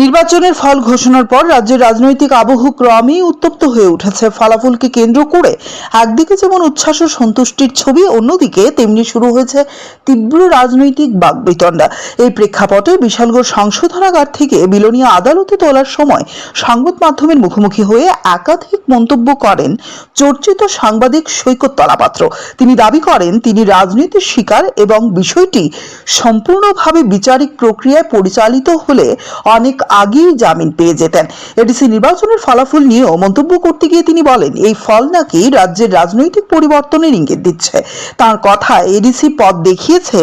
নির্বাচনের ফল ঘোষণার পর রাজ্যের রাজনৈতিক আবহ ক্রমেই উত্তপ্ত হয়ে উঠেছে। ফলাফলকে কেন্দ্র করে একদিকে যেমন উচ্ছ্বাস ও সন্তুষ্টির ছবি, অন্যদিকে তেমনি শুরু হয়েছে তীব্র রাজনৈতিক বাকবিতণ্ডা। এই প্রেক্ষাপটে বিশালগড় সংশোধনাগার থেকে বিলোনিয়া আদালতে তোলার সময় সংবাদ মাধ্যমের মুখোমুখি হয়ে একাধিক মন্তব্য করেন চর্চিত সাংবাদিক সৈকত তলাপাত্র। তিনি দাবি করেন তিনি রাজনীতির শিকার এবং বিষয়টি সম্পূর্ণভাবে বিচারিক প্রক্রিয়ায় পরিচালিত হলে অনেক আগেই জামিন পেয়ে যেতেন। এডিসি নির্বাচনের ফলাফল নিয়েও মন্তব্য করতে গিয়ে তিনি বলেন, এই ফল নাকি রাজ্যের রাজনৈতিক পরিবর্তনের ইঙ্গিত দিচ্ছে। তার কথায় এডিসি পথ দেখিয়েছে,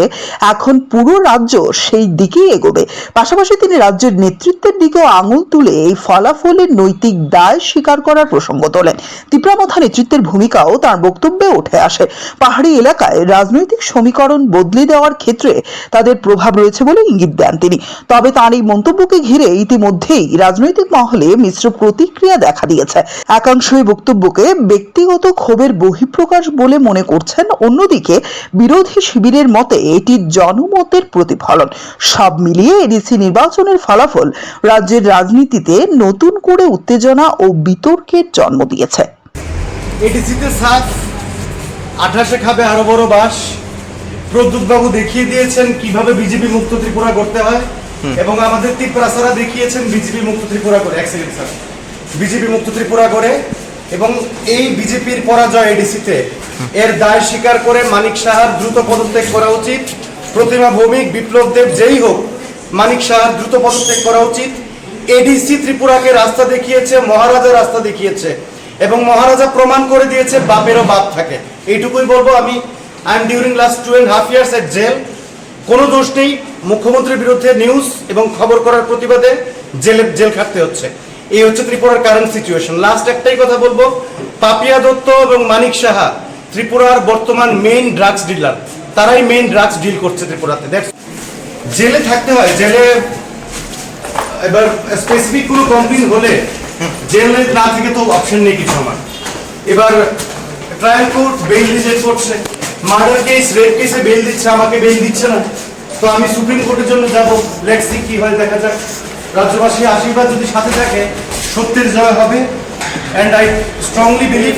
এখন পুরো রাজ্য সেই দিকেই এগোবে। পাশাপাশি তিনি রাজ্যের নেতৃত্বের দিকেও আঙুল তুলে এই ফলাফলের নৈতিক দায় স্বীকার করার প্রসঙ্গ তোলেন। তীব্রামাথা নেতৃত্বের ভূমিকাও তার বক্তব্যে উঠে আসে। পাহাড়ি এলাকায় রাজনৈতিক সমীকরণ বদলে দেওয়ার ক্ষেত্রে তাদের প্রভাব রয়েছে বলে ইঙ্গিত দেন তিনি। তবে তার এই মন্তব্যকে ঘিরে ইতিমধ্যেই রাজনৈতিক মহলে মিশ্র প্রতিক্রিয়া দেখা দিয়েছে। একাংশ এই বক্তব্যকে ব্যক্তিগত ক্ষোভের বহিঃপ্রকাশ বলে মনে করছেন, অন্যদিকে বিরোধী শিবিরের মতে এটি জনমতের প্রতিফলন। সব মিলিয়ে এডিসি নির্বাচনের ফলাফল রাজ্যের রাজনীতিতে নতুন করে উত্তেজনা ও বিতর্কের জন্ম দিয়েছে। এডিসিতে 28 খাবে আরো বড় বাস। প্রদ্যুৎবাবু দেখিয়ে দিয়েছেন কিভাবে বিজেপি মুক্ত ত্রিপুরা করতে হয়, এবং আমাদের ত্রিপুরাসারা দেখিয়েছেন বিজেপি মুক্ত ত্রিপুরা করে। এক সেকেন্ড স্যার, বিজেপি মুক্ত ত্রিপুরা করে, এবং এই বিজেপির পরাজয় এডিসিতে এর দায় স্বীকার করে মানিক সাহার দ্রুত পদত্যাগ করা উচিত। প্রতিমা ভৌমিক, বিপ্লব দেব, যেই হোক, মানিক সাহার দ্রুত পদত্যাগ করা উচিত। এডিসি ত্রিপুরাকে রাস্তা দেখিয়েছে, মহারাজা রাস্তা দেখিয়েছে, এবং মহারাজা প্রমাণ করে দিয়েছে বাপেরও বাপ থাকে। এইটুকুই বলবো। আমি I am during last 2.5 years at jail. কোনো দোষ নেই, মুখ্যমন্ত্রীর বিরুদ্ধে নিউজ এবং খবর করার প্রতিবাদে জেল খাটতে হচ্ছে। এই হচ্ছে ত্রিপুরার কারেন্ট সিচুয়েশন। লাস্ট একটাই কথা বলবো, পাপিয়া দত্ত এবং মানিক সাহা ত্রিপুরার বর্তমান মেইন ড্রাগস ডিলার। তারাই মেইন ড্রাগস ডিল করছে ত্রিপুরাতে। জেলে থাকতে হয়। জেলে এবার স্পেসিফিক কোনো কমপ্লেন হলে জেলে না থেকে তো অপশন নেই কিছু আমার। এবার ট্রায়াল কোর্ট বেইল রিজেক্ট করছে, মার্ডার কেস, রেপ কেসে বেইল দিচ্ছে, আমাকে বেইল দিচ্ছে না। তো আমি সুপ্রিম কোর্টের জন্য যাব। লেটস সি কি হয়, দেখা যাক। রাজ্যবাসীর আশীর্বাদ যদি সাথে থাকে, সত্যের জয় হবে। And I strongly believe